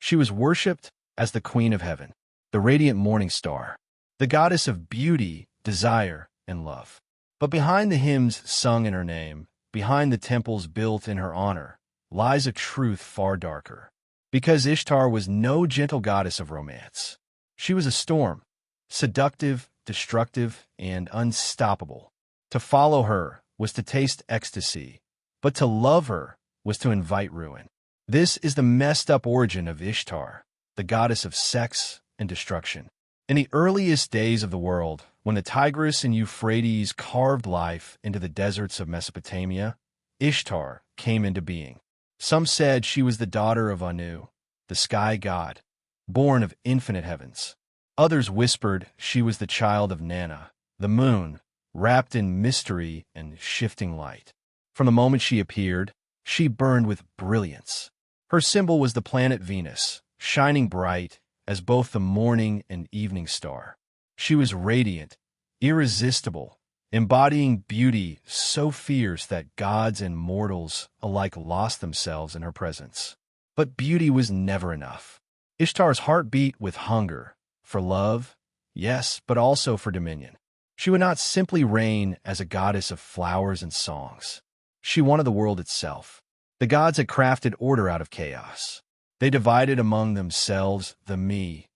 She was worshipped as the Queen of Heaven, the radiant morning star, the goddess of beauty, desire, and love. But behind the hymns sung in her name, behind the temples built in her honor, lies a truth far darker. Because Ishtar was no gentle goddess of romance. She was a storm, seductive, destructive, and unstoppable. To follow her was to taste ecstasy, but to love her was to invite ruin. This is the messed-up origin of Ishtar, the goddess of sex and destruction. In the earliest days of the world, when the Tigris and Euphrates carved life into the deserts of Mesopotamia, Ishtar came into being. Some said she was the daughter of Anu, the sky god, born of infinite heavens. Others whispered she was the child of Nana, the moon, wrapped in mystery and shifting light. From the moment she appeared, she burned with brilliance. Her symbol was the planet Venus, shining bright as both the morning and evening star. She was radiant, irresistible, embodying beauty so fierce that gods and mortals alike lost themselves in her presence. But beauty was never enough. Ishtar's heart beat with hunger, for love, yes, but also for dominion. She would not simply reign as a goddess of flowers and songs. She wanted the world itself. The gods had crafted order out of chaos. They divided among themselves the me,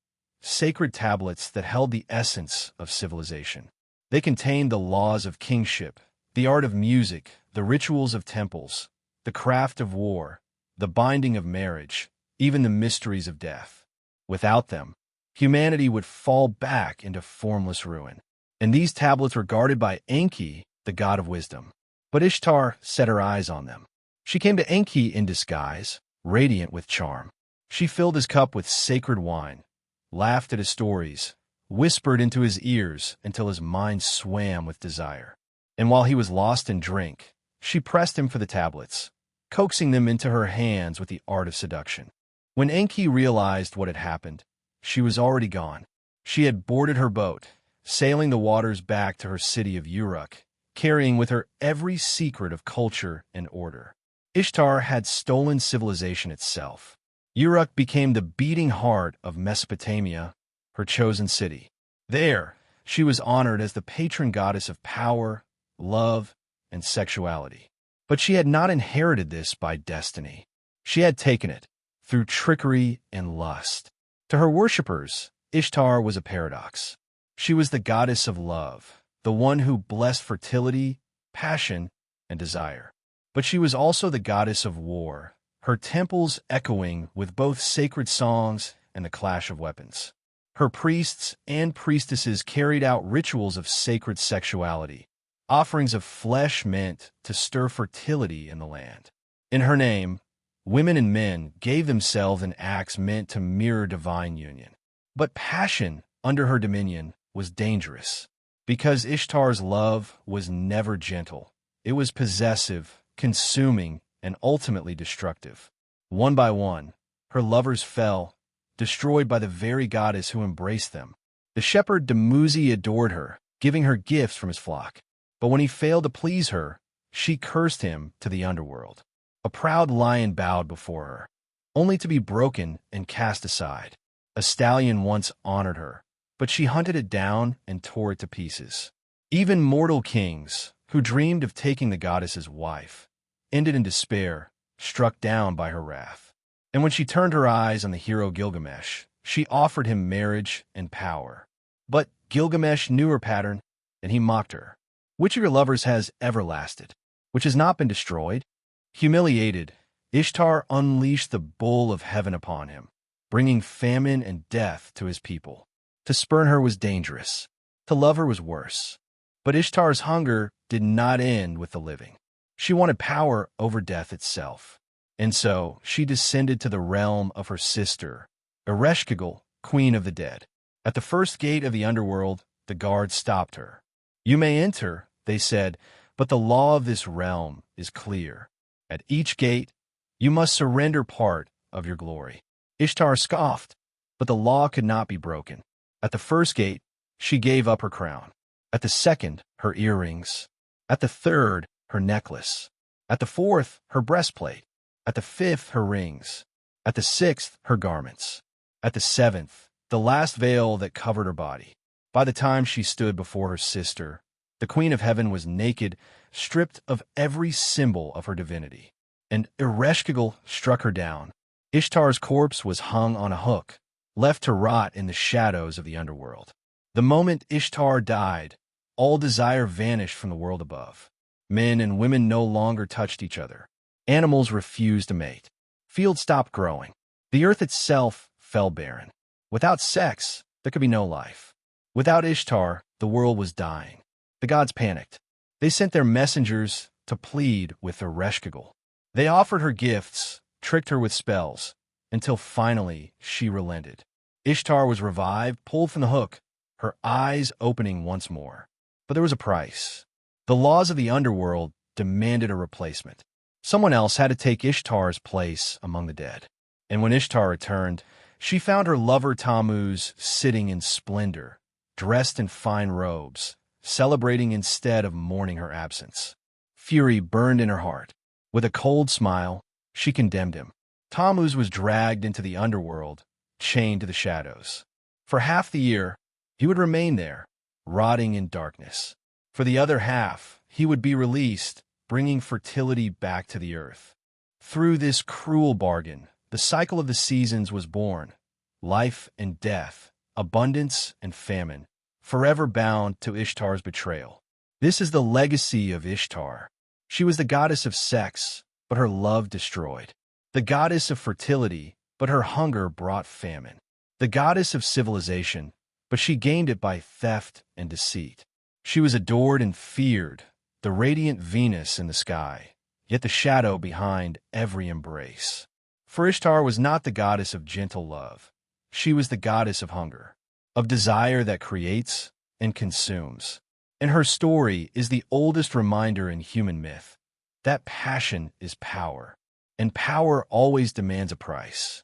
sacred tablets that held the essence of civilization. They contained the laws of kingship, the art of music, the rituals of temples, the craft of war, the binding of marriage, even the mysteries of death. Without them, humanity would fall back into formless ruin. And these tablets were guarded by Enki, the god of wisdom. But Ishtar set her eyes on them. She came to Enki in disguise, radiant with charm. She filled his cup with sacred wine, laughed at his stories, whispered into his ears until his mind swam with desire. And while he was lost in drink, she pressed him for the tablets, coaxing them into her hands with the art of seduction. When Enki realized what had happened, she was already gone. She had boarded her boat, sailing the waters back to her city of Uruk, carrying with her every secret of culture and order. Ishtar had stolen civilization itself. Uruk became the beating heart of Mesopotamia, her chosen city. There, she was honored as the patron goddess of power, love, and sexuality. But she had not inherited this by destiny. She had taken it through trickery and lust. To her worshippers, Ishtar was a paradox. She was the goddess of love, the one who blessed fertility, passion, and desire. But she was also the goddess of war, her temples echoing with both sacred songs and the clash of weapons. Her priests and priestesses carried out rituals of sacred sexuality, offerings of flesh meant to stir fertility in the land. In her name, women and men gave themselves in acts meant to mirror divine union. But passion under her dominion was dangerous, because Ishtar's love was never gentle. It was possessive, consuming, and ultimately destructive. One by one, her lovers fell, destroyed by the very goddess who embraced them. The shepherd Dumuzi adored her, giving her gifts from his flock. But when he failed to please her, she cursed him to the underworld. A proud lion bowed before her, only to be broken and cast aside. A stallion once honored her, but she hunted it down and tore it to pieces. Even mortal kings, who dreamed of taking the goddess's wife, ended in despair, struck down by her wrath. And when she turned her eyes on the hero Gilgamesh, she offered him marriage and power. But Gilgamesh knew her pattern, and he mocked her. Which of your lovers has ever lasted? Which has not been destroyed? Humiliated, Ishtar unleashed the bull of heaven upon him, bringing famine and death to his people. To spurn her was dangerous. To love her was worse. But Ishtar's hunger did not end with the living. She wanted power over death itself. And so she descended to the realm of her sister, Ereshkigal, queen of the dead. At the first gate of the underworld, the guards stopped her. "You may enter," they said, "but the law of this realm is clear. At each gate, you must surrender part of your glory." Ishtar scoffed, but the law could not be broken. At the first gate, she gave up her crown. At the second, her earrings. At the third, her necklace. At the fourth, her breastplate. At the fifth, her rings. At the sixth, her garments. At the seventh, the last veil that covered her body. By the time she stood before her sister, the Queen of Heaven was naked, stripped of every symbol of her divinity. And Ereshkigal struck her down. Ishtar's corpse was hung on a hook, left to rot in the shadows of the underworld. The moment Ishtar died, all desire vanished from the world above. Men and women no longer touched each other. Animals refused to mate. Fields stopped growing. The earth itself fell barren. Without sex, there could be no life. Without Ishtar, the world was dying. The gods panicked. They sent their messengers to plead with Ereshkigal. They offered her gifts, tricked her with spells, until finally she relented. Ishtar was revived, pulled from the hook, her eyes opening once more. But there was a price. The laws of the underworld demanded a replacement. Someone else had to take Ishtar's place among the dead. And when Ishtar returned, she found her lover Tammuz sitting in splendor, dressed in fine robes, celebrating instead of mourning her absence. Fury burned in her heart. With a cold smile, she condemned him. Tammuz was dragged into the underworld, chained to the shadows. For half the year, he would remain there, rotting in darkness. For the other half, he would be released, bringing fertility back to the earth. Through this cruel bargain, the cycle of the seasons was born, life and death, abundance and famine, forever bound to Ishtar's betrayal. This is the legacy of Ishtar. She was the goddess of sex, but her love destroyed. The goddess of fertility, but her hunger brought famine. The goddess of civilization, but she gained it by theft and deceit. She was adored and feared, the radiant Venus in the sky, yet the shadow behind every embrace. For Ishtar was not the goddess of gentle love. She was the goddess of hunger, of desire that creates and consumes. And her story is the oldest reminder in human myth that passion is power, and power always demands a price.